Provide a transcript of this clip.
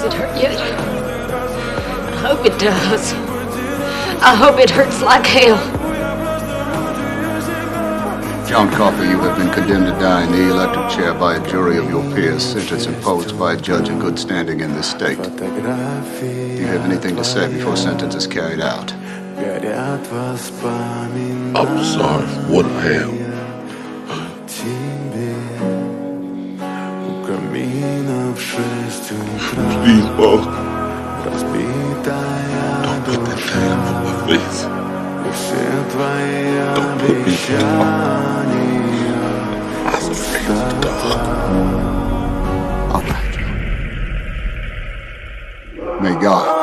it hurt you? I hope it does. I hope it hurts like hell. John Coffey, you have been condemned to die in the electric chair by a jury of your peers, sentence imposed by a judge in good standing in this state. Do you have anything to say before sentence is carried out? I'm sorry for what I am. Please, boss. Don't put that thing on my face. Don't put me down. I was afraid of the dark. All right. May God